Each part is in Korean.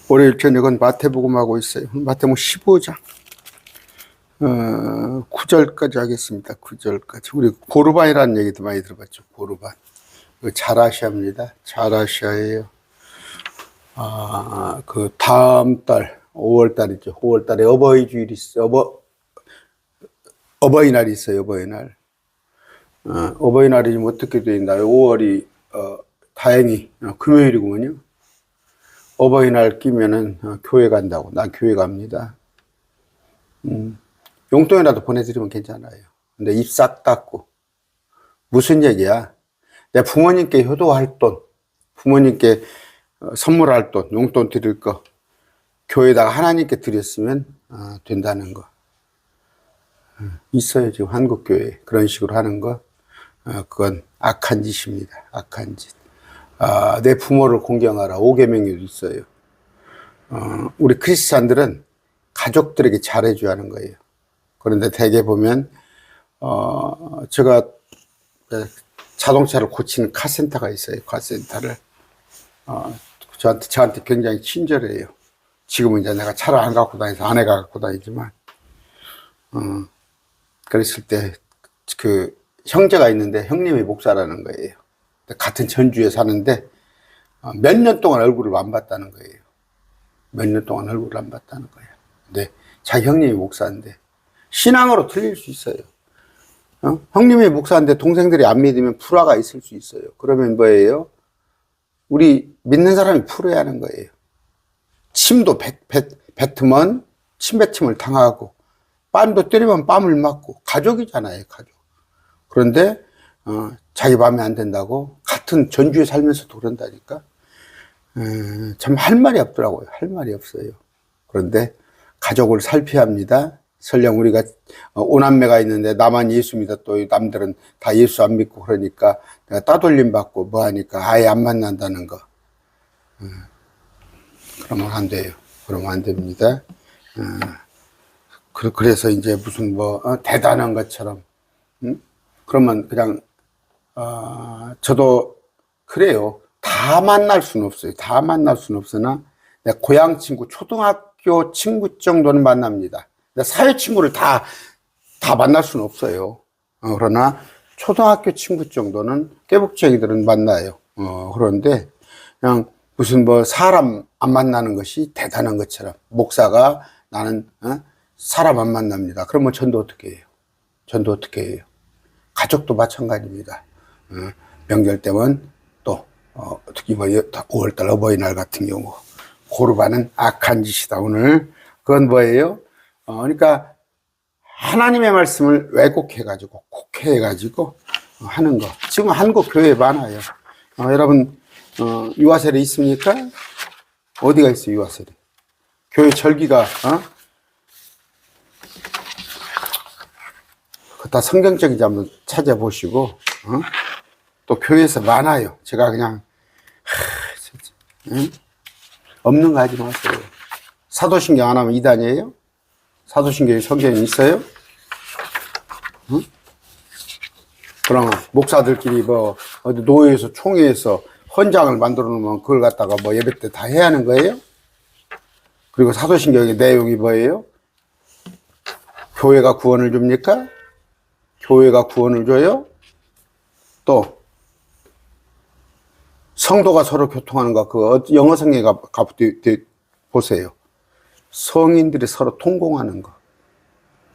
월요일 저녁은 마태복음 하고 있어요. 마태복음 15장 9절까지 하겠습니다. 9절까지. 우리 고르반이라는 얘기도 많이 들어봤죠. 고르반. 자라시아입니다. 자라시아예요. 그 다음 달 5월 달이죠. 5월 달에 어버이 주일이 있어요. 어버이날이 있어요. 어버이날. 어버이날이 좀 어떻게 되어 있나요? 5월이 다행히 금요일이군요. 어버이날 끼면은 교회 간다고. 난 교회 갑니다. 용돈이라도 보내드리면 괜찮아요. 근데 입 싹 닫고. 무슨 얘기야? 내 부모님께 효도할 돈, 부모님께 선물할 돈, 용돈 드릴 거, 교회에다가 하나님께 드렸으면 된다는 거. 있어요, 지금 한국교회에. 그런 식으로 하는 거. 그건 악한 짓입니다. 악한 짓. 내 부모를 공경하라. 5계명에도 있어요. 우리 크리스찬들은 가족들에게 잘해줘야 하는 거예요. 그런데 대개 보면, 제가 자동차를 고치는 카센터가 있어요. 카센터를. 저한테 굉장히 친절해요. 지금은 이제 내가 차를 안 갖고 다니서 아내가 갖고 다니지만, 그랬을 때, 형제가 있는데 형님이 목사라는 거예요. 같은 전주에 사는데, 몇 년 동안 얼굴을 안 봤다는 거예요. 몇 년 동안 얼굴을 안 봤다는 거예요. 근데 자기 형님이 목사인데, 신앙으로 틀릴 수 있어요. 형님이 목사인데 동생들이 안 믿으면 불화가 있을 수 있어요. 그러면 뭐예요? 우리 믿는 사람이 풀어야 하는 거예요. 침도 뱉으면 침뱉음을 당하고, 뺨도 때리면 뺨을 맞고, 가족이잖아요, 가족. 그런데 자기 마음에 안 든다고 같은 전주에 살면서도 그런다니까. 참 할 말이 없더라고요. 할 말이 없어요. 그런데 가족을 살펴야 합니다. 설령 우리가 오남매가 있는데 나만 예수 믿어, 또 남들은 다 예수 안 믿고 그러니까 내가 따돌림 받고 뭐 하니까 아예 안 만난다는 거. 그러면 안 돼요. 그러면 안 됩니다. 그래서 이제 무슨 대단한 것처럼, 그러면 그냥 저도 그래요. 다 만날 수는 없어요. 다 만날 수는 없으나 내 고향 친구, 초등학교 친구 정도는 만납니다. 사회 친구를 다 만날 수는 없어요. 그러나 초등학교 친구 정도는 깨북쟁이들은 만나요. 그런데 그냥 무슨 사람 안 만나는 것이 대단한 것처럼, 목사가 나는 사람 안 만납니다. 그러면 전도 어떻게 해요? 전도 어떻게 해요? 가족도 마찬가지입니다. 명절 때면 또 특히 5월달 어버이날 같은 경우 고르반은 악한 짓이다. 오늘 그건 뭐예요? 그러니까 하나님의 말씀을 왜곡해가지고 곡해가지고 하는 거. 지금 한국 교회에 많아요. 여러분 유아세례 있습니까? 어디가 있어요, 유아세례? 교회 절기가 다 성경적인지 한번 찾아보시고, 또 교회에서 많아요. 제가 그냥 없는 거 하지 마세요. 사도신경 안 하면 이단이에요? 사도신경에 성경이 있어요? 그러면 목사들끼리 어디 노예에서 총회에서 헌장을 만들어 놓으면 그걸 갖다가 예배 때 다 해야 하는 거예요? 그리고 사도신경의 내용이 뭐예요? 교회가 구원을 줍니까? 교회가 구원을 줘요? 또 성도가 서로 교통하는 거, 영어 성경에 보세요. 성인들이 서로 통공하는 거,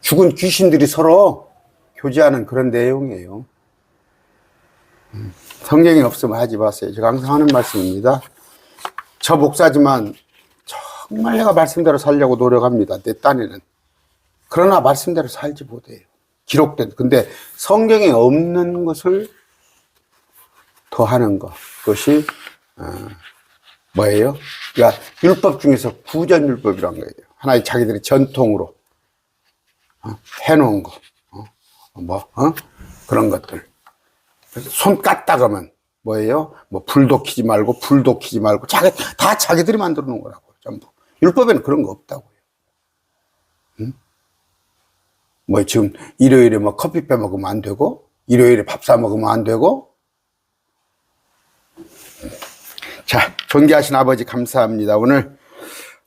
죽은 귀신들이 서로 교제하는 그런 내용이에요. 성경이 없으면 하지 마세요. 제가 항상 하는 말씀입니다. 저 목사지만 정말 내가 말씀대로 살려고 노력합니다. 내 딴에는. 그러나 말씀대로 살지 못해요. 기록된. 근데 성경에 없는 것을 더 하는 것. 그것이 뭐예요? 그러니까 율법 중에서 구전율법이란 거예요. 하나의 자기들의 전통으로 해놓은 거. 그런 것들. 손 깠다가면 뭐예요? 불도 켜지 말고 불도 켜지 말고 다 자기들이 만들어 놓은 거라고요. 전부. 율법에는 그런 거 없다고요. 지금 일요일에 커피 빼 먹으면 안 되고, 일요일에 밥 사 먹으면 안 되고. 자, 존귀하신 아버지 감사합니다. 오늘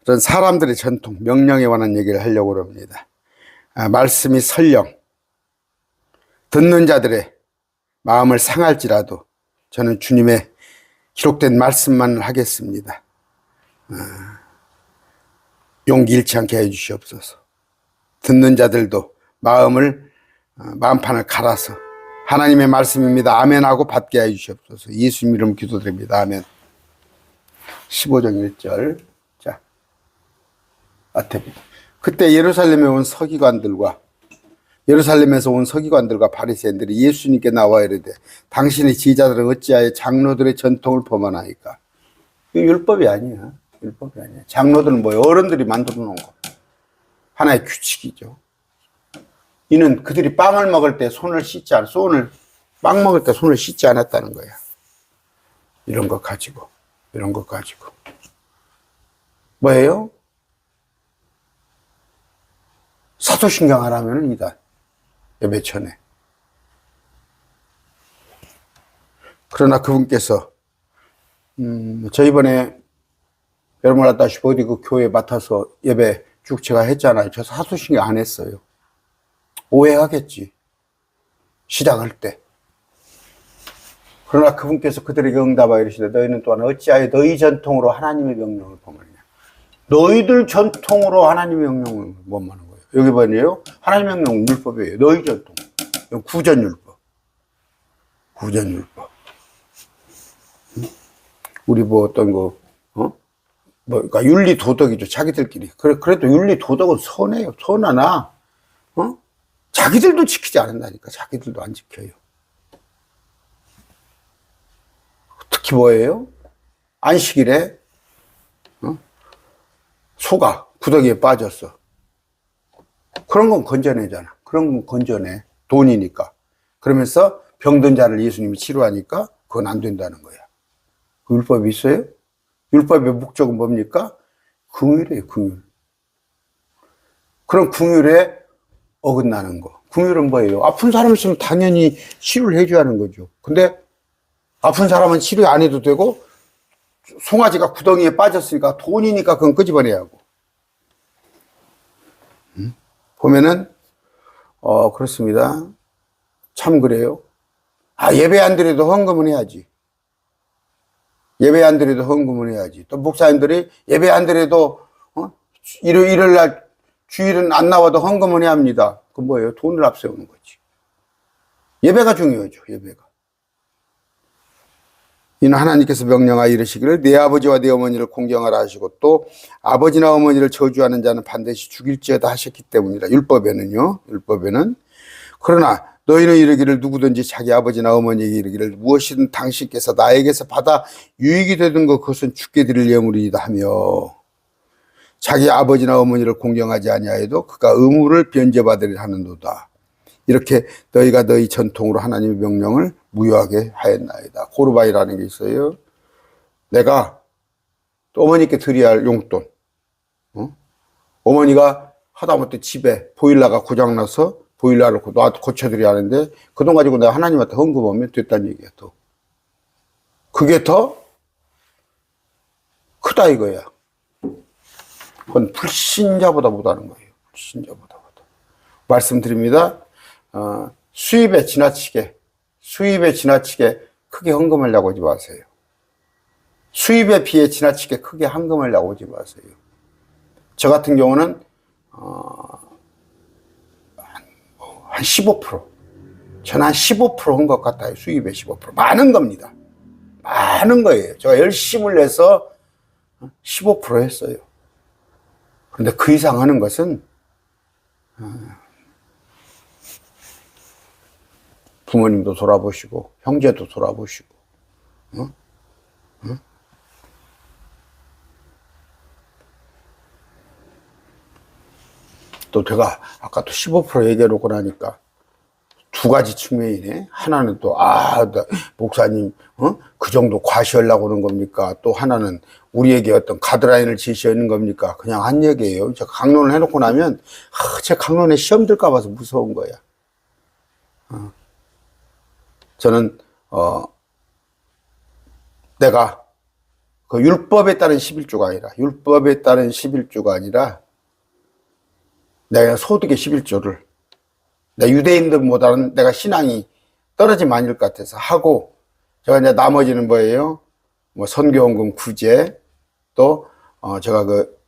그런 사람들의 전통, 명령에 관한 얘기를 하려고 합니다. 말씀이 설령 듣는 자들의 마음을 상할지라도 저는 주님의 기록된 말씀만 하겠습니다. 용기 잃지 않게 해주시옵소서. 듣는 자들도 마음판을 갈아서 하나님의 말씀입니다. 아멘하고 받게 해주시옵소서. 예수님 이름 기도드립니다. 아멘. 15장 1절. 자, 그때 예루살렘에 온 서기관들과 예루살렘에서 온 서기관들과 바리새인들이 예수님께 나와 이르되 당신의 지휘자들은 어찌하여 장로들의 전통을 범하나이까? 이거 율법이 아니야. 율법이 아니야. 장로들은 뭐예요? 어른들이 만들어 놓은 거. 하나의 규칙이죠. 이는 그들이 빵을 먹을 때 빵 먹을 때 손을 씻지 않았다는 거야. 이런 것 가지고. 뭐예요? 사도신경 안 하면은 이단. 예배 전에. 그러나 그분께서, 저 이번에 여러분 알다시피 어디 그 교회 맡아서 예배 쭉 제가 했잖아요. 저 사도신경 안 했어요. 오해하겠지. 시작할 때. 그러나 그분께서 그들에게 응답하여 이르시되 너희는 또한 어찌하여 너희 전통으로 하나님의 명령을 범하느냐. 너희들 전통으로 하나님의 명령을 범하는 거예요. 여기 뭐예요? 하나님의 명령 율법이에요. 너희 전통. 구전율법. 우리 뭐 어떤 거, 그러니까 윤리 도덕이죠. 자기들끼리. 그래도 윤리 도덕은 선해요. 선하나, 자기들도 지키지 않는다니까. 자기들도 안 지켜요. 특히 뭐예요? 안식일에, 소가 구더기에 빠졌어. 그런 건 건져내잖아. 그런 건 건져내. 돈이니까. 그러면서 병든 자를 예수님이 치료하니까 그건 안 된다는 거야. 그 율법이 있어요? 율법의 목적은 뭡니까? 긍휼이에요, 긍휼. 그럼 긍휼에 어긋나는 거. 긍휼은 뭐예요? 아픈 사람 있으면 당연히 치료를 해줘야 하는 거죠. 근데 아픈 사람은 치료 안 해도 되고 송아지가 구덩이에 빠졌으니까 돈이니까 그건 끄집어내야 하고. 보면은 그렇습니다. 참 그래요. 예배 안 드려도 헌금은 해야지. 예배 안 드려도 헌금은 해야지. 또 목사님들이 예배 안 드려도 일요일 날 주일은 안 나와도 헌금은 해야 합니다. 그 뭐예요? 돈을 앞세우는 거지. 예배가 중요하죠. 예배가. 이는 하나님께서 명령하여 이르시기를 내 아버지와 내 어머니를 공경하라 하시고 또 아버지나 어머니를 저주하는 자는 반드시 죽일지어다 하셨기 때문이라. 율법에는 그러나 너희는 이르기를 누구든지 자기 아버지나 어머니에게 이르기를 무엇이든 당신께서 나에게서 받아 유익이 되는 것 그것은 주께 드릴 예물이다 하며 자기 아버지나 어머니를 공경하지 아니하여도 그가 의무를 변제받으리라 하는도다. 이렇게 너희가 너희 전통으로 하나님의 명령을 무효하게 하였나이다. 고르바이라는 게 있어요. 내가 또 어머니께 드려야 할 용돈. 어머니가 하다못해 집에 보일러가 고장나서 보일러를 고쳐드려야 하는데 그 돈 가지고 내가 하나님한테 헌금하면 됐다는 얘기야. 또 그게 더 크다 이거야. 그건 불신자보다 못하는 거예요. 불신자보다. 말씀드립니다. 수입에 지나치게 크게 헌금하려고 하지 마세요. 수입에 비해 지나치게 크게 헌금하려고 하지 마세요. 저 같은 경우는 한 15%. 저는 한 15%한 것 같아요. 수입의 15%. 많은 겁니다. 많은 거예요. 제가 열심을 내서 15% 했어요. 그런데 그 이상 하는 것은 부모님도 돌아보시고 형제도 돌아보시고 또 제가 아까 또 15% 얘기해놓고 나니까 두 가지 측면이네. 하나는 또 목사님 그 정도 과시하려고 하는 겁니까? 또 하나는 우리에게 어떤 가드라인을 제시하는 겁니까? 그냥 한 얘기예요. 제가 강론을 해놓고 나면 제 강론에 시험 들까 봐서 무서운 거야. 저는 내가 그 율법에 따른 11조가 아니라, 율법에 따른 11조가 아니라, 내가 소득의 11조를, 내 유대인들보다는 내가 신앙이 떨어지면 아닐 것 같아서 하고, 제가 이제 나머지는 뭐예요? 뭐 선교원금 구제, 또, 제가 그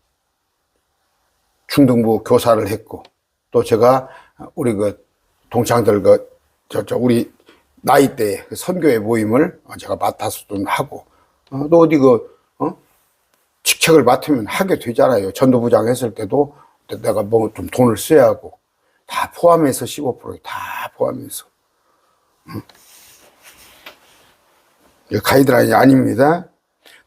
중등부 교사를 했고, 또 제가 우리 그 동창들 우리 나이대에 그 선교회 모임을 제가 맡아서 좀 하고, 또 어디 직책을 맡으면 하게 되잖아요. 전도부장 했을 때도 내가 뭐 좀 돈을 써야 하고, 다 포함해서 15%다 포함해서. 가이드라인이 아닙니다.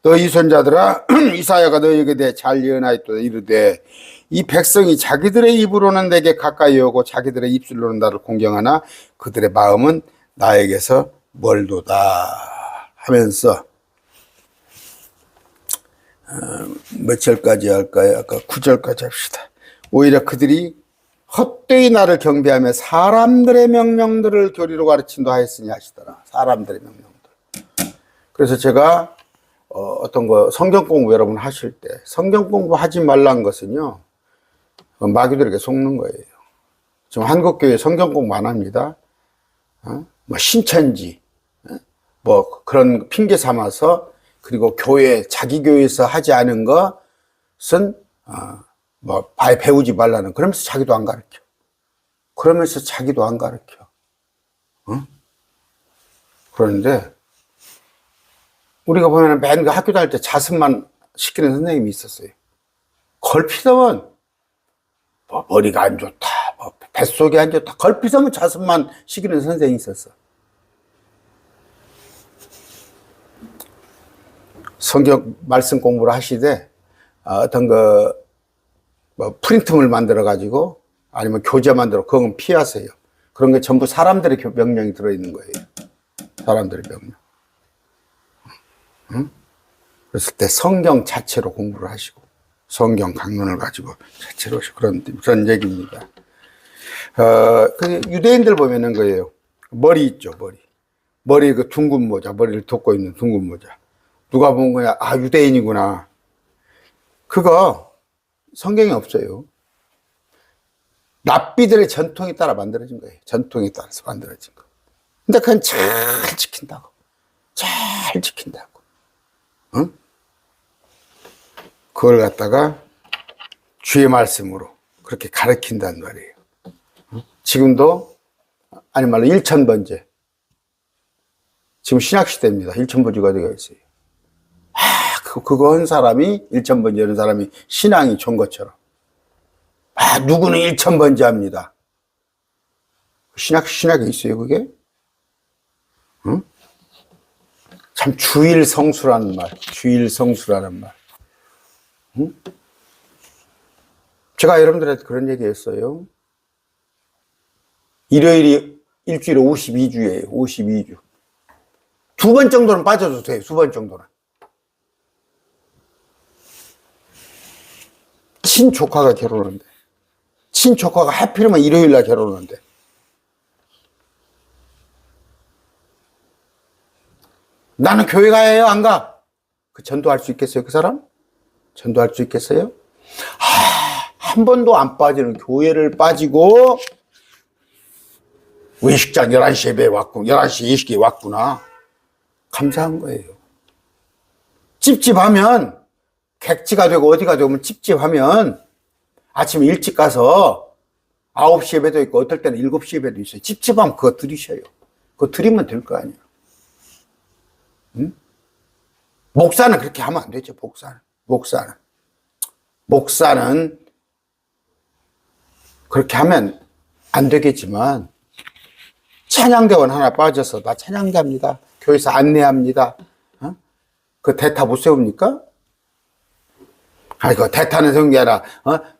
너희 손자들아, 이사야가 너희에게 대해 잘 예언하였도다. 이르되 이 백성이 자기들의 입으로는 내게 가까이 오고 자기들의 입술로는 나를 공경하나 그들의 마음은 나에게서 멀도다 하면서 몇 절까지 할까요? 아까 9절까지 합시다. 오히려 그들이 헛되이 나를 경배하며 사람들의 명령들을 교리로 가르친다 하였으니 하시더라. 사람들의 명령들. 그래서 제가 어떤 거 성경 공부 여러분 하실 때 성경 공부 하지 말라는 것은요, 마귀들에게 속는 거예요. 지금 한국교회 성경 공부 안 합니다. 뭐 신천지, 뭐 그런 핑계 삼아서, 그리고 자기 교회에서 하지 않은 것은 뭐 배우지 말라는, 그러면서 자기도 안 가르쳐. 그러면서 자기도 안 가르쳐. 그런데 우리가 보면 맨 학교 다닐 때 자습만 시키는 선생님이 있었어요. 걸핏하면 뭐 머리가 안 좋다, 뭐 뱃속이 안 좋다, 걸핏하면 자습만 시키는 선생님이 있었어. 성경 말씀 공부를 하시되 어떤 뭐 프린트물 만들어 가지고 아니면 교재 만들어, 그건 피하세요. 그런 게 전부 사람들의 명령이 들어있는 거예요. 사람들의 명령. 그랬을 때 성경 자체로 공부를 하시고, 성경 강론을 가지고 자체로 그런 얘기입니다. 그 유대인들 보면은 거예요. 머리 있죠, 머리 그 둥근 모자, 머리를 덮고 있는 둥근 모자. 누가 보면 그냥, 유대인이구나. 그거 성경에 없어요. 랍비들의 전통에 따라 만들어진 거예요. 전통에 따라서 만들어진 거. 근데 그건 잘 지킨다고. 잘 지킨다고. 응? 그걸 갖다가 주의 말씀으로 그렇게 가르친단 말이에요. 응? 지금도, 아니 말로 1000번째. 지금 신약시대입니다. 1000번째가 되어 있어요. 그거 한 사람이, 1000번째 하는 사람이 신앙이 좋은 것처럼. 누구는 1000번째 합니다. 신약에 있어요, 그게? 응? 참 주일성수라는 말, 주일성수라는 말. 응? 제가 여러분들한테 그런 얘기 했어요. 일요일이 일주일에 52주예요, 52주. 2번 정도는 빠져도 돼요, 2번 정도는. 친조카가 결혼하는데, 친조카가 하필이면 일요일날 결혼하는데, 나는 교회 가야 해요, 안 가? 그 전도할 수 있겠어요, 그 사람? 전도할 수 있겠어요? 한 번도 안 빠지는 교회를 빠지고, 외식장 11시 예배 왔고, 11시 예식에 왔구나. 감사한 거예요. 찝찝하면, 객지가 되고 어디가 되면 찝찝하면, 아침에 일찍 가서 9시 예배도 있고, 어떨 때는 7시 예배도 있어요. 찝찝하면 그거 드리셔요. 그거 드리면 될 거 아니에요. 응? 목사는 그렇게 하면 안 되죠, 목사는 그렇게 하면 안 되겠지만, 찬양대원 하나 빠져서 나 찬양대합니다, 교회에서 안내합니다, 그 대타 못 세웁니까? 그 대타는 세운 게 아니라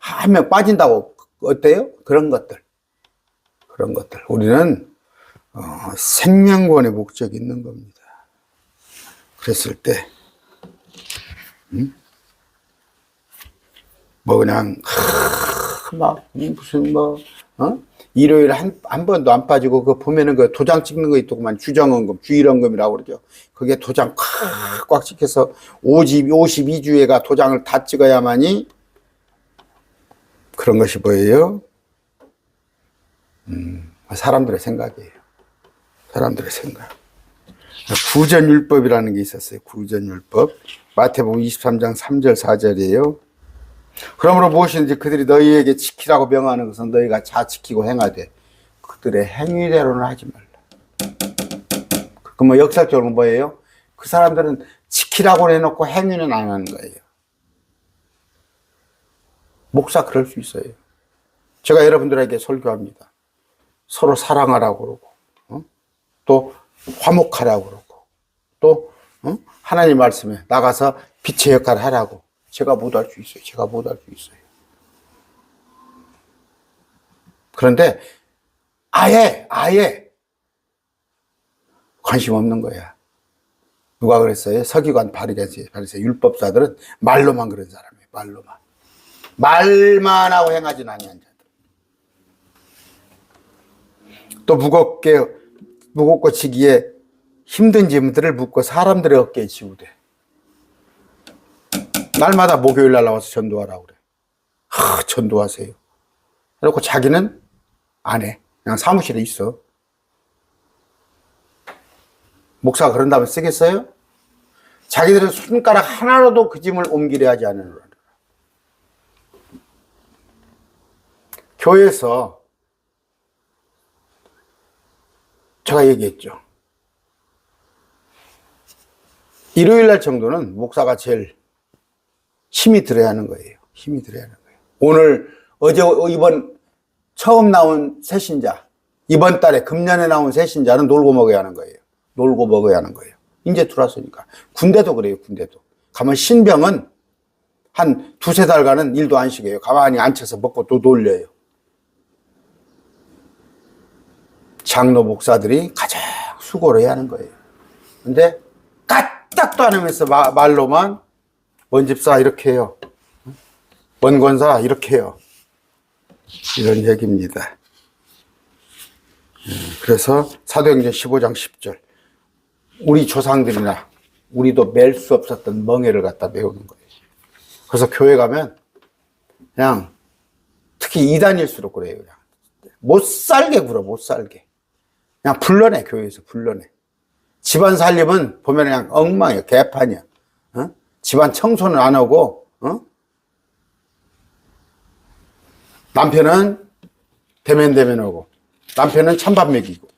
한 명 빠진다고 어때요? 그런 것들 우리는 생명권의 목적이 있는 겁니다. 그랬을 때 뭐 그냥 무슨 일요일 한 번도 안 빠지고, 그거 보면은 그 도장 찍는 거 있더구만. 주정원금, 주일원금이라고 그러죠. 그게 도장 꽉 찍혀서 52주에가 도장을 다 찍어야만이 그런 것이 보여요. 사람들의 생각이에요. 사람들의 생각. 구전율법이라는 게 있었어요. 구전율법. 마태복음 23장 3절 4절이에요. 그러므로 무엇이든지 그들이 너희에게 지키라고 명하는 것은 너희가 자 지키고 행하되 그들의 행위대로는 하지 말라. 그럼 역설적으로 뭐예요? 그 사람들은 지키라고 해놓고 행위는 안 하는 거예요. 목사 그럴 수 있어요. 제가 여러분들에게 설교합니다. 서로 사랑하라고 그러고, 또 화목하라고 그러고, 또 하나님 말씀에 나가서 빛의 역할을 하라고. 제가 못할 수 있어요. 제가 못할 수 있어요. 그런데 아예 관심 없는 거야. 누가 그랬어요? 서기관 바리새인 율법사들은 말로만 그런 사람이에요. 말만 하고 행하진 아니한 자들. 또 무겁고 지기에 힘든 짐들을 묻고 사람들의 어깨에 지우되 날마다 목요일 날 나와서 전도하라고 그래. 전도하세요. 그리고 자기는 안 해. 그냥 사무실에 있어. 목사가 그런다면 쓰겠어요? 자기들은 손가락 하나로도 그 짐을 옮기려 하지 않으노라. 교회에서 제가 얘기했죠. 일요일 날 정도는 목사가 제일 힘이 들어야 하는 거예요. 힘이 들어야 하는 거예요. 오늘, 이번 처음 나온 새신자, 이번 달에 금년에 나온 새신자는 놀고 먹어야 하는 거예요. 놀고 먹어야 하는 거예요. 이제 들어왔으니까. 군대도 그래요, 군대도. 가면 신병은 한 두세 달간은 일도 안 쉬게요. 가만히 앉혀서 먹고 또 놀려요. 장로 목사들이 가장 수고를 해야 하는 거예요. 근데 까딱도 안 하면서 말로만 원 집사 이렇게 해요. 원 권사 이렇게 해요. 이런 얘기입니다. 그래서 사도행전 15장 10절. 우리 조상들이나 우리도 맬 수 없었던 멍에를 갖다 배우는 거예요. 그래서 교회 가면 그냥 특히 이단일수록 그래요. 그냥 못 살게 굴어, 못 살게. 그냥 불러내, 교회에서 불러내. 집안 살림은 보면 그냥 엉망이야, 개판이야. 집안 청소는 안 하고, 남편은 대면 오고, 남편은 찬밥 먹이고.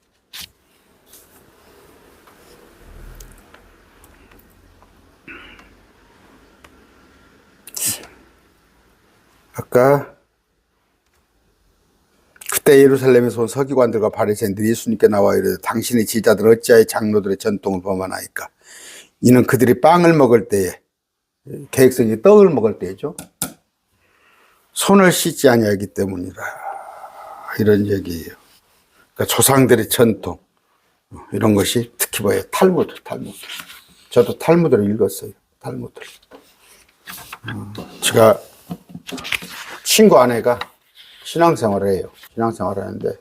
아까 그때 예루살렘에서 온 서기관들과 바리새인들이 예수님께 나와 이르되 당신의 제자들 어찌하여 장로들의 전통을 범하나이까? 이는 그들이 빵을 먹을 때에 계획성이 떡을 먹을 때죠. 손을 씻지 아니하기 때문이라. 이런 얘기예요. 그러니까 조상들의 전통 이런 것이 특히 뭐예요? 탈무드. 저도 탈무드를 읽었어요. 탈무드를. 제가 친구 아내가 신앙생활을 해요. 신앙생활을 하는데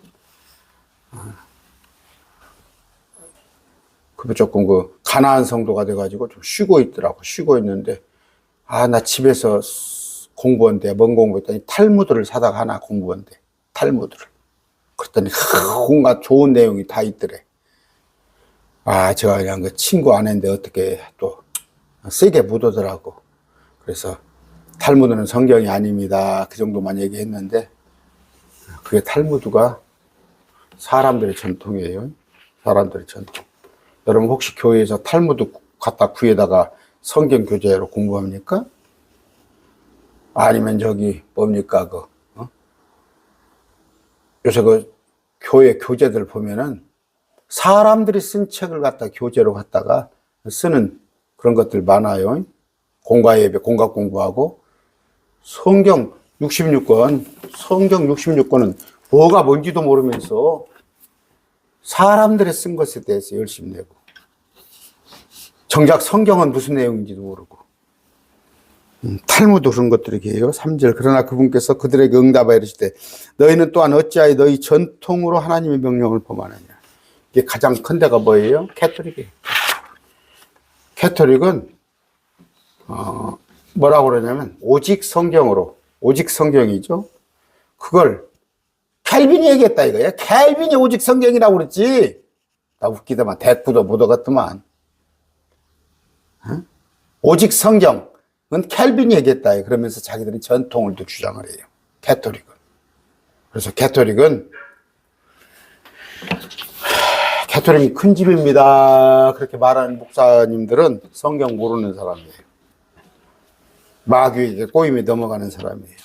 그게 조금 가난한 성도가 돼가지고 좀 쉬고 있더라고. 쉬고 있는데 나 집에서 공부한대. 뭔 공부했더니 탈무드를 사다가 하나 공부한대. 탈무드를. 그랬더니 온갖 좋은 내용이 다 있더래. 제가 그냥 그 친구 아내인데 어떻게 또 세게 묻어더라고. 그래서 탈무드는 성경이 아닙니다. 그 정도만 얘기했는데 그게 탈무드가 사람들의 전통이에요. 사람들의 전통. 여러분 혹시 교회에서 탈무드 갖다 구해다가 성경 교재로 공부합니까? 아니면 뭡니까 요새 교회 교재들 보면은 사람들이 쓴 책을 갖다 교재로 갖다가 쓰는 그런 것들 많아요. 공과 예배, 공과 공부하고 성경 66권은 뭐가 뭔지도 모르면서 사람들이 쓴 것에 대해서 열심히 내고 정작 성경은 무슨 내용인지도 모르고 탈무드 그런 것들이게요. 3절. 그러나 그분께서 그들에게 응답하여 이르시되 너희는 또한 어찌하여 너희 전통으로 하나님의 명령을 범하느냐. 이게 가장 큰 데가 뭐예요? 캐토릭이에요. 캐토릭은 뭐라고 그러냐면 오직 성경으로, 오직 성경이죠. 그걸 캘빈이 얘기했다 이거예요. 캘빈이 오직 성경이라고 그랬지. 나 웃기더만. 대꾸도 못 얻었더만. 오직 성경은 캘빈이 얘기했다. 그러면서 자기들은 전통을 또 주장을 해요. 캐토릭은. 그래서 캐토릭은 캐토릭이 큰 집입니다. 그렇게 말하는 목사님들은 성경 모르는 사람이에요. 마귀에게 꼬임에 넘어가는 사람이에요.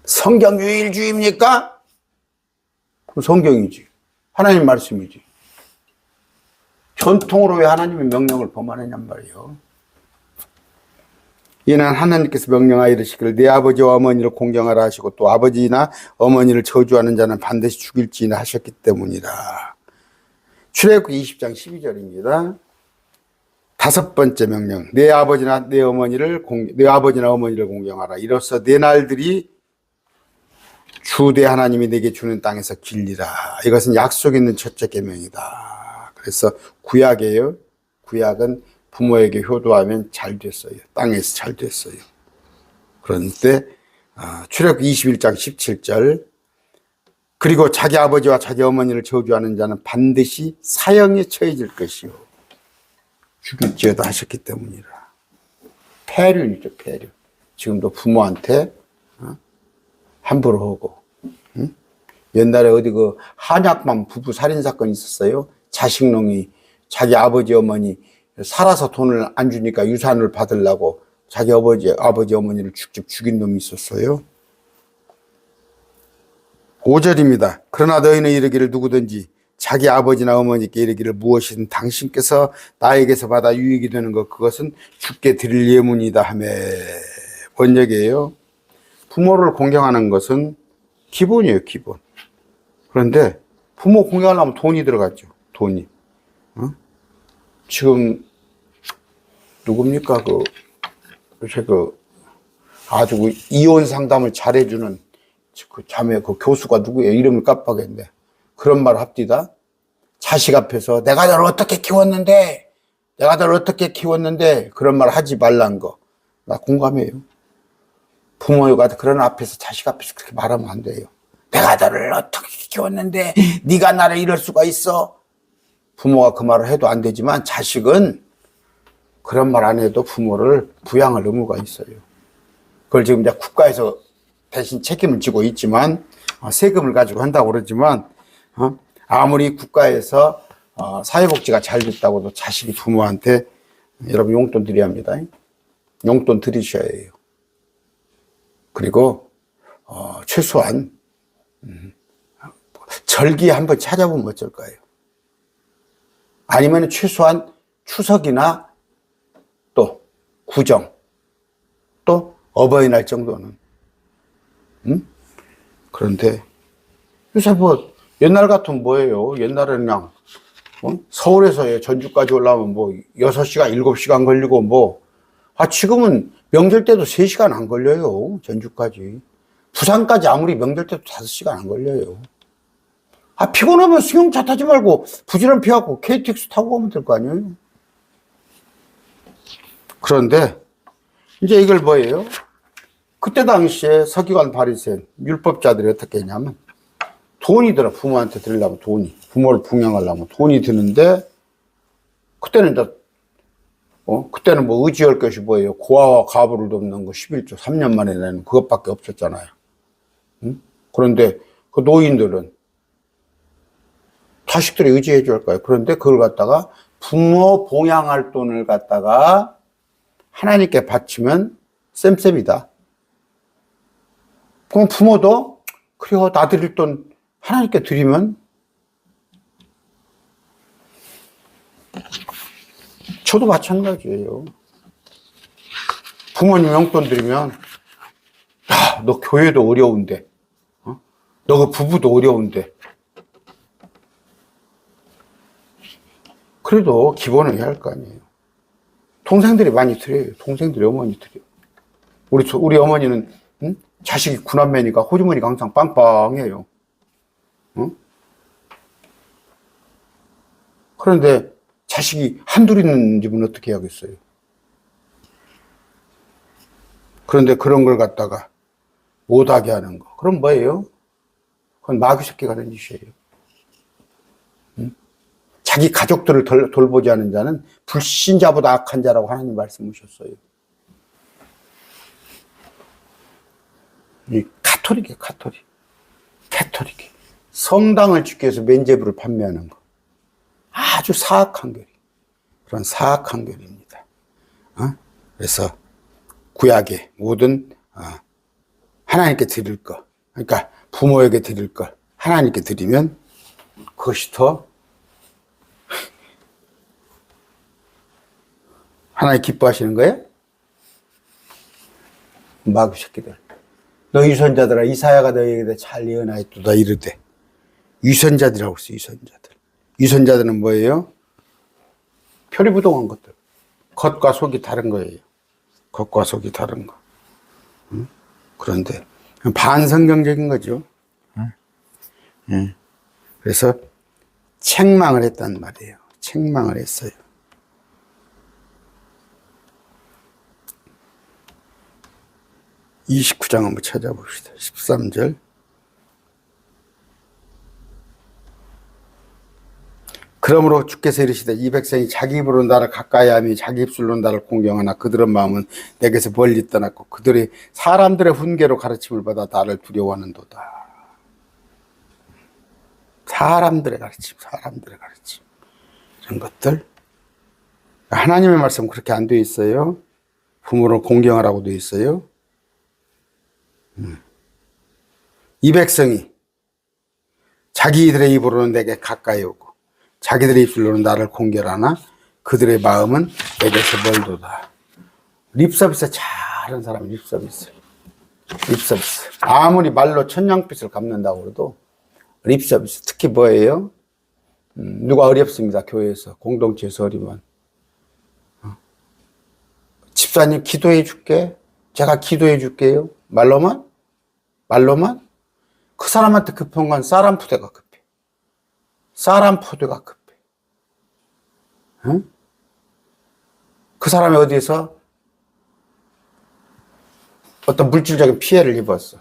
성경 유일주의입니까? 그럼 성경이지. 하나님 말씀이지. 전통으로 왜 하나님의 명령을 범하느냔 말이에요. 이는 하나님께서 명령하여 이르시기를 네 아버지와 어머니를 공경하라 하시고 또 아버지나 어머니를 저주하는 자는 반드시 죽일지니라 하셨기 때문이라. 출애굽기 20장 12절입니다. 다섯 번째 명령. 네 아버지나 어머니를 공경하라. 이로써 네 날들이 주 내 하나님이 내게 주는 땅에서 길리라. 이것은 약속 있는 첫째 계명이다. 그래서 구약이에요. 구약은 부모에게 효도하면 잘 됐어요. 땅에서 잘 됐어요. 그런데 출애굽기 21장 17절 그리고 자기 아버지와 자기 어머니를 저주하는 자는 반드시 사형에 처해질 것이요 죽일지어다 하셨기 때문이라. 폐륜이죠. 폐륜. 지금도 부모한테 함부로 하고. 옛날에 어디 그 한약만 부부 살인사건이 있었어요. 자식놈이 자기 아버지 어머니 살아서 돈을 안 주니까 유산을 받으려고 자기 아버지 어머니를 직접 죽인 놈이 있었어요. 5절입니다. 그러나 너희는 이르기를 누구든지 자기 아버지나 어머니께 이르기를 무엇이든 당신께서 나에게서 받아 유익이 되는 것 그것은 주께 드릴 예문이다 하며. 번역이에요. 부모를 공경하는 것은 기본이에요. 기본. 그런데 부모 공경하려면 돈이 들어갔죠. 돈이. 지금 누굽니까? 요새 아주 이혼 상담을 잘해주는 그 자매 그 교수가 누구예요? 이름을 깜빡했는데 그런 말 합디다. 자식 앞에서 내가 너를 어떻게 키웠는데 그런 말 하지 말란 거. 나 공감해요. 부모가 그런 앞에서 자식 앞에서 그렇게 말하면 안 돼요. 내가 너를 어떻게 키웠는데 네가 나를 이럴 수가 있어. 부모가 그 말을 해도 안 되지만 자식은 그런 말 안 해도 부모를 부양할 의무가 있어요. 그걸 지금 이제 국가에서 대신 책임을 지고 있지만 세금을 가지고 한다고 그러지만 아무리 국가에서 사회복지가 잘 됐다고도 자식이 부모한테 여러분 용돈 드려야 합니다. 용돈 드리셔야 해요. 그리고 최소한 절기 한번 찾아보면 어쩔까요? 아니면 최소한 추석이나 또 구정 또 어버이날 정도는 그런데 요새 뭐 옛날 같으면 뭐예요? 옛날에는 그냥 서울에서 전주까지 올라오면 뭐 6시간 7시간 걸리고 지금은 명절 때도 3시간 안 걸려요. 전주까지. 부산까지 아무리 명절 때도 5시간 안 걸려요. 피곤하면 승용차 타지 말고 부지런히 하고 KTX 타고 가면 될 거 아니에요? 그런데 이제 이걸 뭐예요? 그때 당시에 서기관 바리새인 율법자들이 어떻게 했냐면 돈이 들어. 부모한테 드리려면 돈이. 부모를 부양하려면 돈이 드는데 그때는 이제 그때는 뭐 의지할 것이 뭐예요? 고아와 과부를 돕는 거 11조 3년 만에 내는 그것밖에 없었잖아요. 그런데 그 노인들은 자식들이 의지해 줄 거예요. 그런데 그걸 갖다가 부모 봉양할 돈을 갖다가 하나님께 바치면 쌤쌤이다. 그럼 부모도 그래요. 나 드릴 돈 하나님께 드리면 저도 마찬가지예요. 부모님 용돈 드리면 야, 너 교회도 어려운데 너 그 부부도 어려운데 그래도 기본은 해야 할 거 아니에요. 동생들이 많이 드려요. 동생들이 어머니 드려요. 우리 어머니는, 응? 자식이 구남매니까 호주머니가 항상 빵빵해요. 응? 그런데 자식이 한둘 있는 집은 어떻게 해야겠어요? 그런데 그런 걸 갖다가 못하게 하는 거. 그럼 뭐예요? 그건 마귀 새끼가 하는 짓이에요. 응? 자기 가족들을 돌보지 않은 자는 불신자보다 악한 자라고 하나님 말씀하셨어요. 이 카톨릭이에요, 카톨릭. 캐톨릭이. 성당을 짓기 위해서 면죄부를 판매하는 거. 아주 사악한 결이. 그런 사악한 결입니다. 그래서 구약의 모든 하나님께 드릴 것, 그러니까 부모에게 드릴 것 하나님께 드리면 그것이 더 하나님 기뻐하시는 거예요? 마귀 새끼들. 너 유선자들아, 이사야가 너희에게 잘 예언하였도다 이르되. 유선자들이라고 했어요. 유선자들. 유선자들은 뭐예요? 표리부동한 것들. 겉과 속이 다른 거예요. 겉과 속이 다른 거. 그런데 반성경적인 거죠. 그래서 책망을 했단 말이에요. 책망을 했어요. (29장) 한번 찾아봅시다. 13절. 그러므로 주께서 이르시되 이 백성이 자기 입으로 나를 가까이하며 자기 입술로 나를 공경하나 그들의 마음은 내게서 멀리 떠났고 그들이 사람들의 훈계로 가르침을 받아 나를 두려워하는도다. 사람들의 가르침. 이런 것들. 하나님의 말씀은 그렇게 안 되어 있어요. 부모를 공경하라고 되어 있어요. 이 백성이 자기들의 입으로는 내게 가까이 오고 자기들의 입술로는 나를 공경하나 그들의 마음은 내게서 멀도다. 립서비스 잘하는 사람 립서비스. 아무리 말로 천냥빚을 갚는다고 해도 립서비스. 특히 뭐예요? 누가 어렵습니다. 교회에서 공동체에서 어리면 집사님 기도해 줄게. 제가 기도해 줄게요. 말로만 그 사람한테 급한 건 사람푸대가 급해. 사람푸대가 급해. 응? 그 사람이 어디에서 어떤 물질적인 피해를 입었어.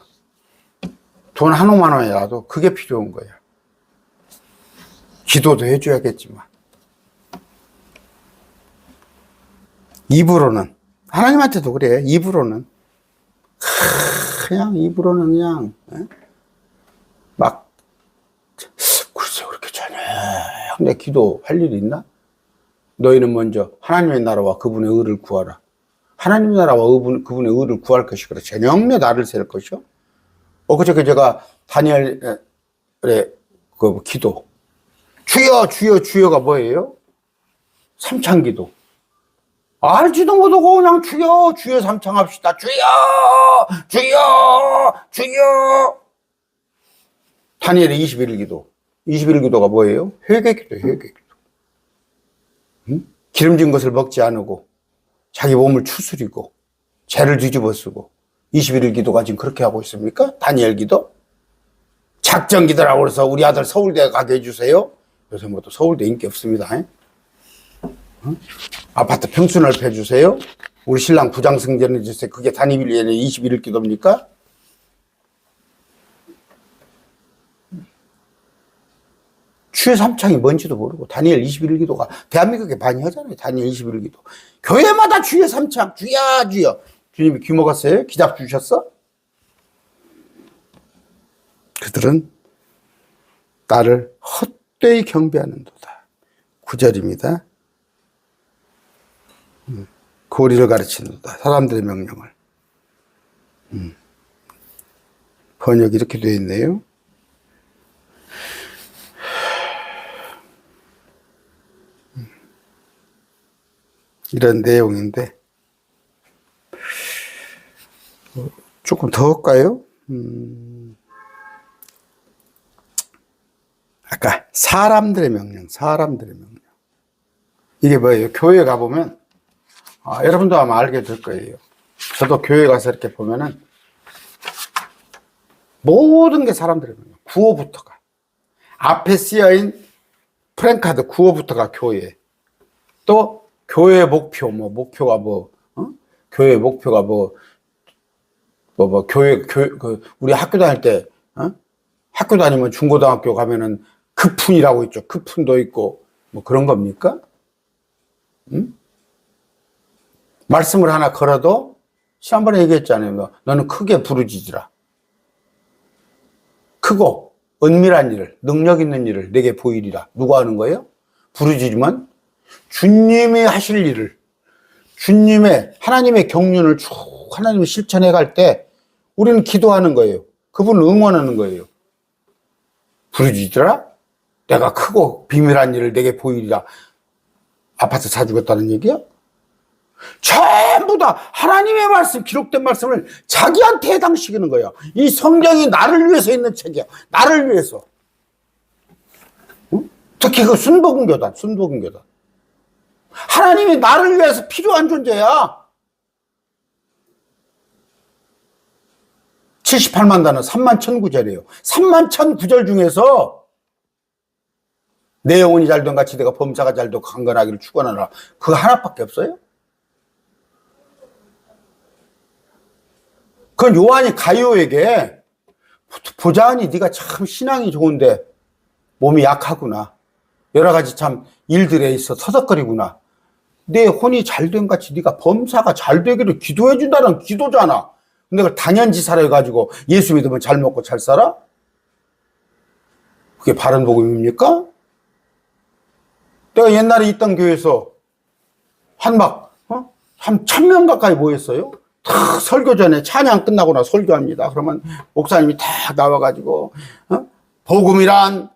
돈 한 5만 원이라도 그게 필요한 거야. 기도도 해줘야겠지만. 입으로는, 하나님한테도 그래. 입으로는 그냥 막 글쎄 그렇게 전혀 내 기도할 일이 있나? 너희는 먼저 하나님의 나라와 그분의 의를 구하라. 하나님의 나라와 그분의 의를 구할 것이거라. 전형내 나를 셀 것이요. 그저께 제가 다니엘의 그 기도. 주여가 뭐예요? 삼창기도. 알지도 못하고 그냥 주여 삼창합시다. 주여. 다니엘의 21일 기도. 21일 기도가 뭐예요? 회개기도. 응? 기름진 것을 먹지 않고 자기 몸을 추스리고 죄를 뒤집어 쓰고 21일 기도가 지금 그렇게 하고 있습니까? 다니엘 기도? 작전 기도라고 해서 우리 아들 서울대 가게 해주세요. 요새 뭐 또 서울대 인기 없습니다. 응? 아파트 평수 넓혀주세요. 우리 신랑 부장 승진해주세요. 그게 다니엘의 21일 기도입니까? 주의 삼창이 뭔지도 모르고 다니엘 21일 기도가 대한민국에 많이 하잖아요. 다니엘 21일 기도. 교회마다 주의 삼창 주여. 주님이 귀 먹었어요? 기잡 주셨어? 그들은 나를 헛되이 경배하는도다. 9절입니다. 고리를 가르치는도다. 사람들의 명령을. 번역이 이렇게 되어 있네요. 이런 내용인데 조금 더 할까요? 아까 사람들의 명령. 이게 뭐예요? 교회 가보면, 여러분도 아마 알게 될 거예요. 저도 교회 가서 이렇게 보면은, 모든 게 사람들이 구호부터가. 앞에 쓰여인 프랭카드 구호부터가 교회. 또, 교회 목표, 목표가 교회 목표가 우리 학교 다닐 때, 학교 다니면 중고등학교 가면은 급훈이라고 있죠. 급훈도 있고, 그런 겁니까? 말씀을 하나 걸어도, 지난번에 얘기했잖아요. 너는 크게 부르짖으라. 크고, 은밀한 일을, 능력 있는 일을 내게 보이리라. 누가 하는 거예요? 부르짖으면, 주님이 하실 일을, 하나님의 경륜을 쭉 하나님이 실천해 갈 때, 우리는 기도하는 거예요. 그분을 응원하는 거예요. 부르짖으라? 내가 크고 비밀한 일을 내게 보이리라. 아파트 사주겠다는 얘기야? 전부 다 하나님의 말씀, 기록된 말씀을 자기한테 해당시키는 거야. 이 성경이 나를 위해서 있는 책이야. 나를 위해서. 응? 특히 그 순복음교단. 하나님이 나를 위해서 필요한 존재야. 78만 단어 31,009절이에요. 31,009절 중에서 내 영혼이 잘된 같이 내가 범사가 잘되고 강건하기를 축원하노라. 그거 하나밖에 없어요? 그건 요한이 가이오에게 보자하니 네가 참 신앙이 좋은데 몸이 약하구나. 여러 가지 참 일들에 있어 서석거리구나. 내 혼이 잘된 같이 네가 범사가 잘되기를 기도해 준다는 기도잖아. 근데 그걸 당연지사라 해가지고 예수 믿으면 잘 먹고 잘 살아? 그게 바른 복음입니까? 내가 옛날에 있던 교회에서 한 1,000명 가까이 모였어요. 다 설교 전에 찬양 끝나고 나 설교합니다. 그러면 목사님이 다 나와가지고 복음이란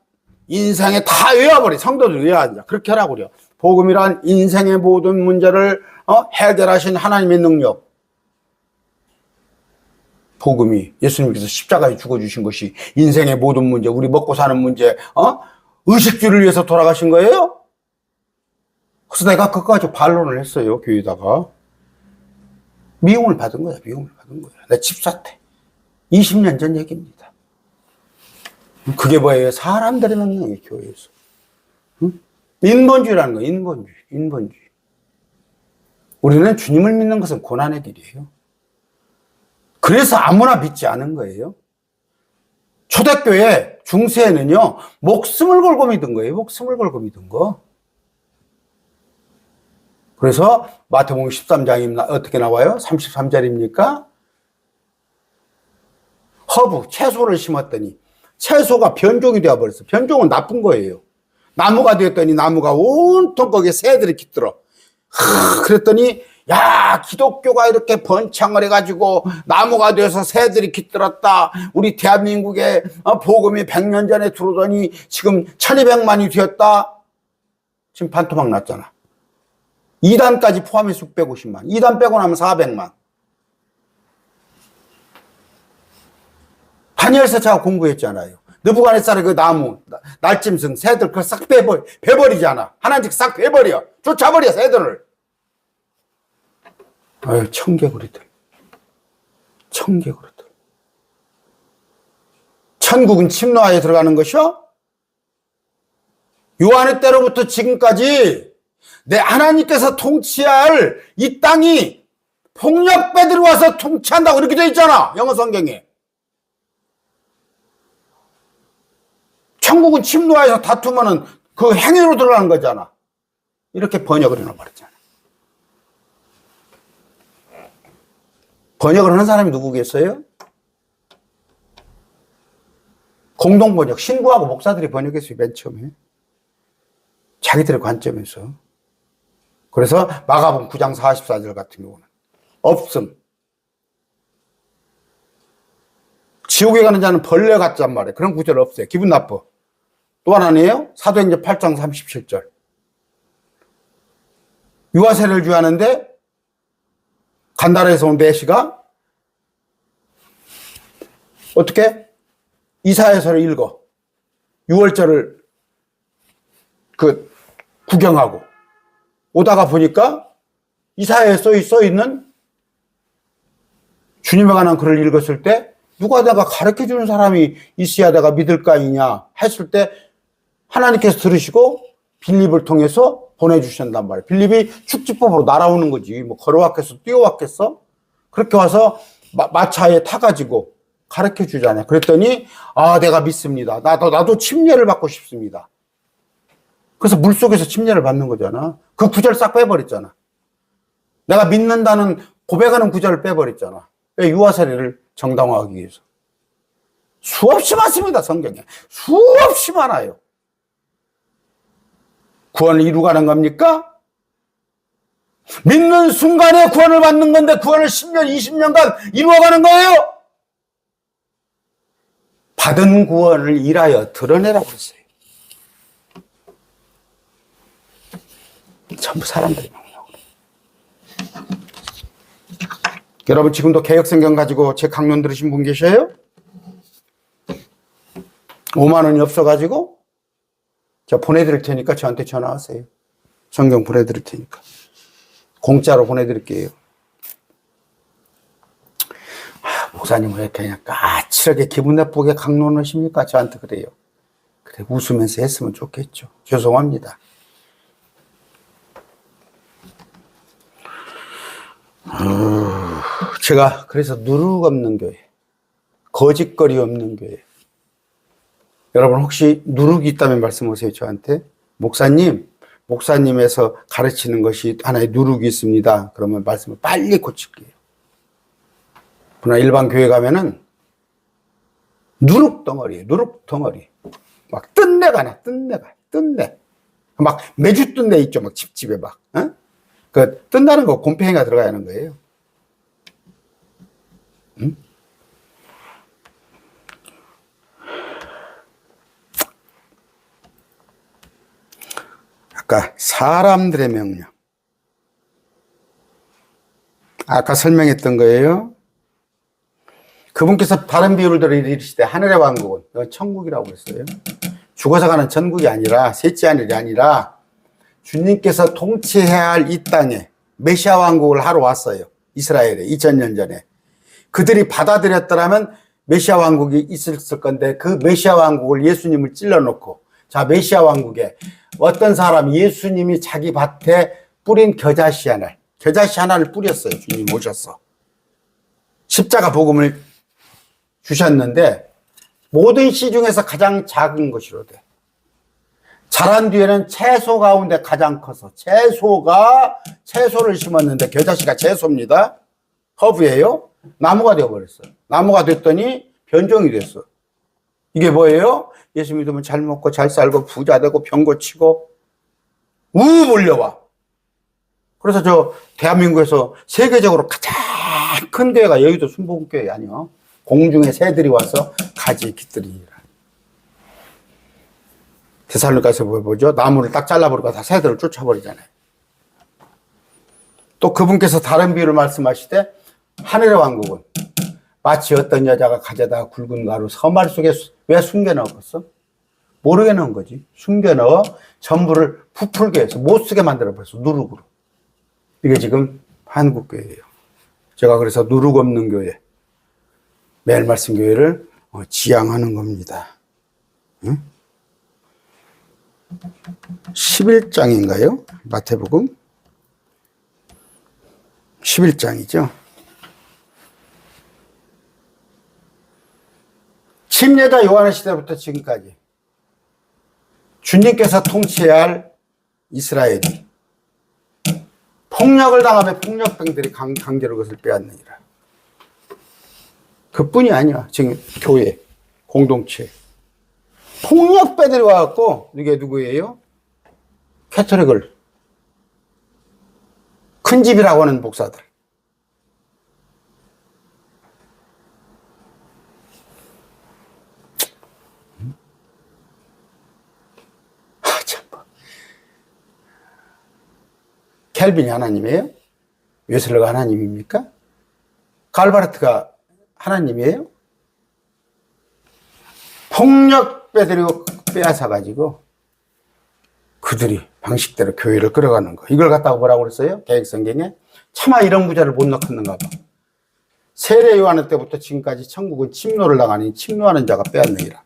인생에 다 외워버려. 성도들 외워하자. 그렇게 하라고 그래요. 복음이란 인생의 모든 문제를 해결하신 하나님의 능력. 복음이 예수님께서 십자가에 죽어주신 것이 인생의 모든 문제, 우리 먹고 사는 문제, 의식주를 위해서 돌아가신 거예요? 그래서 내가 그것까지 반론을 했어요, 교회에다가. 미움을 받은 거야. 내 집사 때. 20년 전 얘기입니다. 그게 뭐예요? 사람들이 넣는 게 교회에서. 응? 인본주의라는 거예요, 인본주의. 우리는 주님을 믿는 것은 고난의 길이에요. 그래서 아무나 믿지 않은 거예요. 초대교회 중세에는요, 목숨을 걸고 믿은 거예요. 그래서 마태복음 13장이 어떻게 나와요? 33절입니까? 허브, 채소를 심었더니 채소가 변종이 되어버렸어. 변종은 나쁜 거예요. 나무가 되었더니 나무가 온통 거기에 새들이 깃들어. 그랬더니 야, 기독교가 이렇게 번창을 해가지고 나무가 되어서 새들이 깃들었다. 우리 대한민국에 복음이 100년 전에 들어오더니 지금 1200만이 되었다. 지금 반토막 났잖아. 2단까지 포함해서 650만. 2단 빼고 나면 400만. 다니엘서 제가 공부했잖아요. 느부갓네살의 그 나무, 날짐승, 새들 그걸 싹 베버리잖아. 하나씩 싹 베버려. 쫓아버려, 새들을. 아유, 청개구리들. 천국은 침노하에 들어가는 것이요? 요한의 때로부터 지금까지 내 하나님께서 통치할 이 땅이 폭력배들이 와서 통치한다고 이렇게 되어 있잖아. 영어 성경에. 천국은 침노하에서 다투면은 그 행위로 들어가는 거잖아. 이렇게 번역을 해놔버렸잖아. 번역을 하는 사람이 누구겠어요? 공동번역, 신부하고 목사들이 번역했어요, 맨 처음에. 자기들의 관점에서. 그래서 마가복음 9장 44절 같은 경우는 없음. 지옥에 가는 자는 벌레 같단 말이에요. 그런 구절 없어요. 기분 나빠. 또 하나네요. 사도행전 8장 37절. 유아세를 주하는데 간다라에서 온 내시가 어떻게? 이사야서를 읽어. 6월절을 구경하고 오다가 보니까 이사야에 써 있는 주님에 관한 글을 읽었을 때 누가 내가 가르쳐 주는 사람이 있어야 내가 믿을 거 아니냐 했을 때 하나님께서 들으시고 빌립을 통해서 보내주신단 말이에요. 빌립이 축지법으로 날아오는 거지. 뭐 걸어왔겠어? 뛰어왔겠어? 그렇게 와서 마차에 타가지고 가르쳐 주잖아요. 그랬더니 내가 믿습니다. 나도 침례를 받고 싶습니다. 그래서 물속에서 침례를 받는 거잖아. 그 구절 싹 빼버렸잖아. 내가 믿는다는 고백하는 구절을 빼버렸잖아. 왜? 유아세례를 정당화하기 위해서. 수없이 많습니다. 성경에. 수없이 많아요. 구원을 이루가는 겁니까? 믿는 순간에 구원을 받는 건데 구원을 10년, 20년간 이루어가는 거예요. 받은 구원을 일하여 드러내라고 했어요. 전부 사람들이 막나오고. 여러분 지금도 개혁성경 가지고 제 강론 들으신 분 계셔요? 5만 원이 없어가지고 제가 보내드릴 테니까 저한테 전화하세요. 성경 보내드릴 테니까. 공짜로 보내드릴게요. 목사님 왜 그냥 까칠하게 기분 나쁘게 강론을 하십니까? 저한테 그래요. 그래 웃으면서 했으면 좋겠죠. 죄송합니다. 제가 그래서 누룩 없는 교회, 거짓거리 없는 교회. 여러분 혹시 누룩이 있다면 말씀하세요. 저한테. 목사님에서 가르치는 것이 하나의 누룩이 있습니다. 그러면 말씀을 빨리 고칠게요. 그러나 일반 교회 가면은 누룩 덩어리예요. 누룩 덩어리. 막 뜬내가 나. 뜬내. 막 매주 뜬내 있죠. 막 집집에 막. 어? 그 뜬다는 거 곰팡이가 들어가야 하는 거예요. 응? 아까 사람들의 명령. 아까 설명했던 거예요. 그분께서 다른 비유를 들어 이르시되 하늘의 왕국은 이건 천국이라고 했어요. 죽어서 가는 천국이 아니라 셋째 하늘이 아니라 주님께서 통치해야 할 이 땅에 메시아 왕국을 하러 왔어요. 이스라엘에 2000년 전에. 그들이 받아들였더라면 메시아 왕국이 있었을 건데 그 메시아 왕국을 예수님을 찔러놓고 자 메시아 왕국에 어떤 사람 예수님이 자기 밭에 뿌린 겨자씨 하나를 뿌렸어요. 주님 오셔서. 십자가 복음을 주셨는데 모든 씨 중에서 가장 작은 것이로되 자란 뒤에는 채소 가운데 가장 커서 채소를 심었는데 겨자씨가 채소입니다. 허브예요. 나무가 되어버렸어요. 나무가 됐더니 변종이 됐어. 이게 뭐예요? 예수 믿으면 잘 먹고 잘 살고 부자 되고 병 고치고 몰려와. 그래서 저 대한민국에서 세계적으로 가장 큰 교회가 여의도 순복음교회 아니요. 공중에 새들이 와서 가지 깃들이니라. 데살로니가서 보죠. 나무를 딱 잘라버리고 다 새들을 쫓아버리잖아요. 또 그분께서 다른 비유를 말씀하시되 하늘의 왕국은 마치 어떤 여자가 가져다가 굵은 가루 서말 속에 왜 숨겨넣었겠어? 모르게 넣은 거지. 숨겨넣어 전부를 부풀게 해서 못 쓰게 만들어버렸어. 누룩으로. 이게 지금 한국교회예요. 제가 그래서 누룩 없는 교회, 매일 말씀 교회를 지향하는 겁니다. 응? 11장인가요? 마태복음 11장이죠. 침례자 요한의 시대부터 지금까지 주님께서 통치해야 할 이스라엘이 폭력을 당하며 폭력병들이 강제로 그것을 빼앗느니라. 그뿐이 아니야. 지금 교회, 공동체. 폭력배들이 와갖고 이게 누구예요? 캐토릭을 큰 집이라고 하는 목사들. 참. 켈빈이 하나님이에요? 웨슬러가 하나님입니까? 갈바르트가 하나님이에요? 폭력배들이 빼앗아가지고 그들이 방식대로 교회를 끌어가는 거. 이걸 갖다가 뭐라고 그랬어요? 계획성경에? 차마 이런 부자를 못 넣겠는가 봐. 세례 요한 때부터 지금까지 천국은 침노를 당하니 침노하는 자가 빼앗느니라.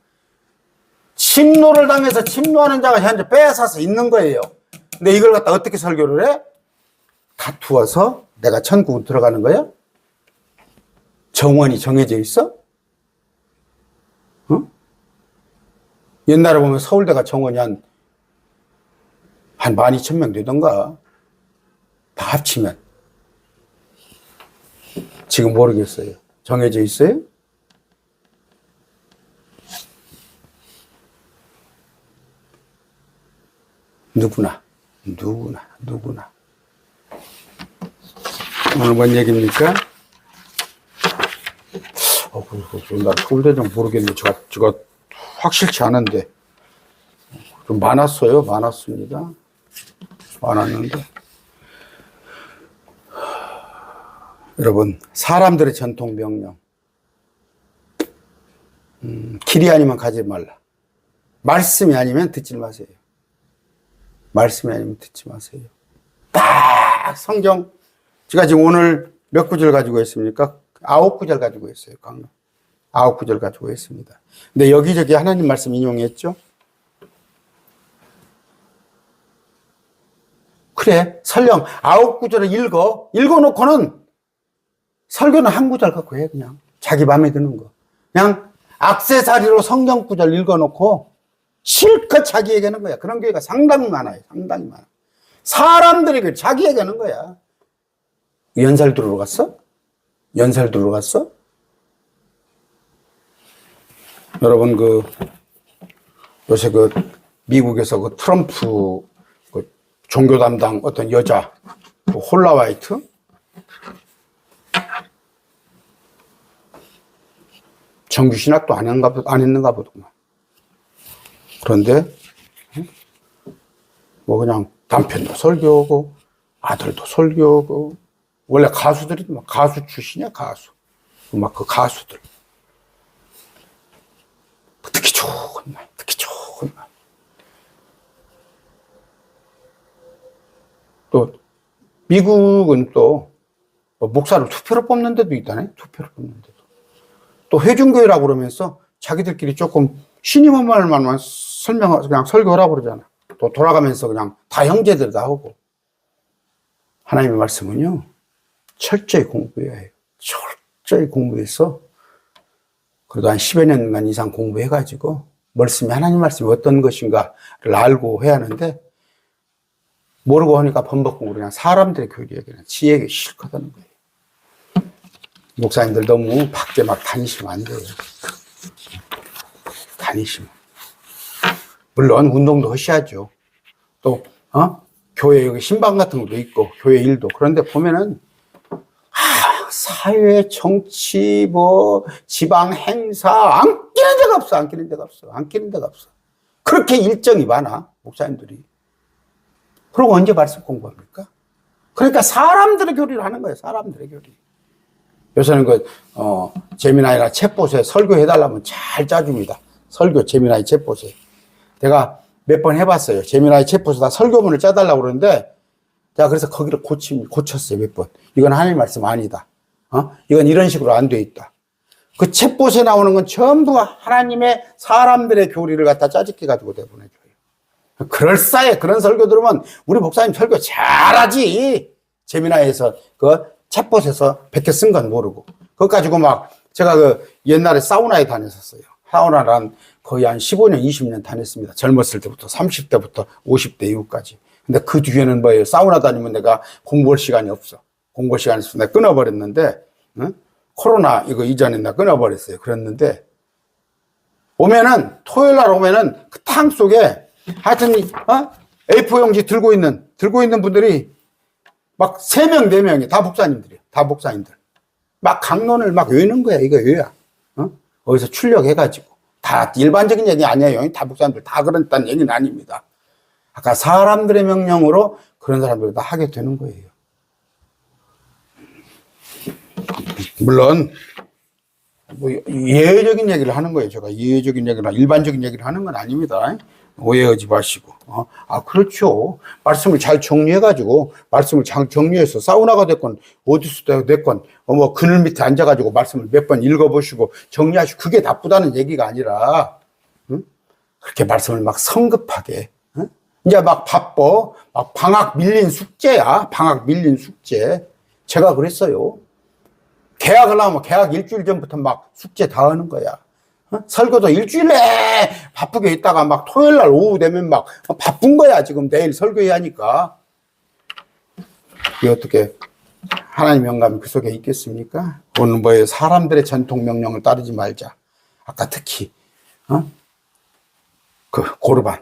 침노를 당해서 침노하는 자가 현재 빼앗아서 있는 거예요. 근데 이걸 갖다 어떻게 설교를 해? 다투어서 내가 천국은 들어가는 거야? 정원이 정해져 있어? 어? 옛날에 보면 서울대가 정원이 한 12,000명 되던가. 다 합치면. 지금 모르겠어요. 정해져 있어요? 누구나. 오늘 뭔 얘기입니까? 나 서울대장 모르겠네. 제가 확실치 않은데. 좀 많았습니다. 많았는데. 여러분, 사람들의 전통 명령. 길이 아니면 가지 말라. 말씀이 아니면 듣지 마세요. 딱 성경. 제가 지금 오늘 몇 구절 가지고 있습니까? 9구절 가지고 있어요. 강론. 9구절 가지고 있습니다. 근데 여기저기 하나님 말씀 인용했죠? 그래, 설령 9구절을 읽어놓고는 설교는 한 구절 갖고 해, 그냥. 자기 마음에 드는 거. 그냥 액세서리로 성경 구절 읽어놓고 실컷 자기에게 하는 거야. 그런 교회가 상당히 많아요. 사람들에게 자기에게 하는 거야. 연설 들으러 갔어? 여러분, 요새 미국에서 트럼프 종교 담당 어떤 여자, 홀라 화이트? 정규 신학도 안 했는가 보더만. 그런데, 그냥 남편도 설교하고, 아들도 설교하고, 원래 가수들이 막 가수 출신이야, 가수. 그 가수들. 듣기 좋은 말. 또, 미국은 또, 목사를 투표로 뽑는 데도 있다네? 또 회중교회라고 그러면서 자기들끼리 조금 신임한 말만 그냥 설교하라고 그러잖아. 또 돌아가면서 그냥 다 형제들 다 하고. 하나님의 말씀은요, 철저히 공부해야 해요. 철저히 공부해서, 그래도 한 10여 년간 이상 공부해가지고, 하나님 말씀이 어떤 것인가를 알고 해야 하는데, 모르고 하니까 번복공부로 그냥 사람들의 교리에 그냥 지혜가 싫거든 하는 거예요. 목사님들 너무 밖에 막 다니시면 안 돼요. 물론 운동도 하셔야죠. 또 교회 여기 신방 같은 것도 있고 교회 일도. 그런데 보면은 사회, 정치, 지방 행사 안 끼는 데가 없어. 그렇게 일정이 많아 목사님들이. 그리고 언제 말씀 공부합니까? 그러니까 사람들의 교리를 하는 거예요. 사람들의 교리. 요새는 재미나이나 챗봇에 설교해달라면 잘 짜줍니다. 설교 재미나이 챗봇에. 내가 몇 번 해봤어요. 재미나이 챗봇에다 설교문을 짜달라고 그러는데, 제가 그래서 거기를 고쳤어요. 몇 번. 이건 하나님 말씀 아니다. 이건 이런 식으로 안 돼 있다. 그 챗봇에 나오는 건 전부 하나님의 사람들의 교리를 갖다 짜집게 가지고 내보내줘요. 그럴싸해. 그런 설교 들으면 우리 목사님 설교 잘하지. 재미나이에서 챗봇에서 베껴 쓴 건 모르고. 그거 가지고 제가 옛날에 사우나에 다녔었어요. 사우나를 거의 한 15년, 20년 다녔습니다. 젊었을 때부터, 30대부터 50대 이후까지. 근데 그 뒤에는 뭐예요? 사우나 다니면 내가 공부할 시간이 없어. 내가 끊어버렸는데, 코로나 이거 이전에 내가 끊어버렸어요. 그랬는데, 토요일 날 오면은 그 탕 속에 하여튼, A4 용지 들고 있는 분들이 막 3명, 4명이 다 목사님들. 막 강론을 막 외우는 거야. 이거 외야. 어디서 출력해가지고. 다 일반적인 얘기 아니에요. 다 목사님들 다 그랬다는 얘기는 아닙니다. 아까 사람들의 명령으로 그런 사람들이 다 하게 되는 거예요. 물론, 예외적인 얘기를 하는 거예요. 제가 예외적인 얘기나 일반적인 얘기를 하는 건 아닙니다. 오해하지 마시고. 그렇죠. 말씀을 잘 정리해가지고, 말씀을 잘 정리해서 사우나가 됐건, 어디서 됐건, 뭐, 그늘 밑에 앉아가지고 말씀을 몇 번 읽어보시고, 정리하시고, 그게 나쁘다는 얘기가 아니라, 응? 그렇게 말씀을 막 성급하게, 응? 이제 막 바빠. 막 방학 밀린 숙제야. 방학 밀린 숙제. 제가 그랬어요. 계약을 하면 계약 일주일 전부터 막 숙제 다 하는 거야. 설교도 일주일 내에 바쁘게 있다가 막 토요일 날 오후 되면 막 바쁜 거야. 지금 내일 설교해야 하니까. 이게 어떻게 하나님 영감이 그 속에 있겠습니까? 오늘 뭐예요? 사람들의 전통 명령을 따르지 말자. 아까 특히 그 고르반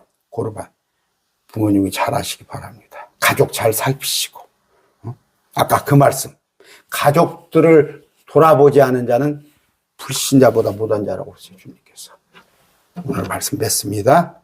부모님이 잘 하시기 바랍니다. 가족 잘 살피시고 아까 그 말씀 가족들을 돌아보지 않은 자는 불신자보다 못한 자라고 주님께서 오늘 말씀 맺습니다.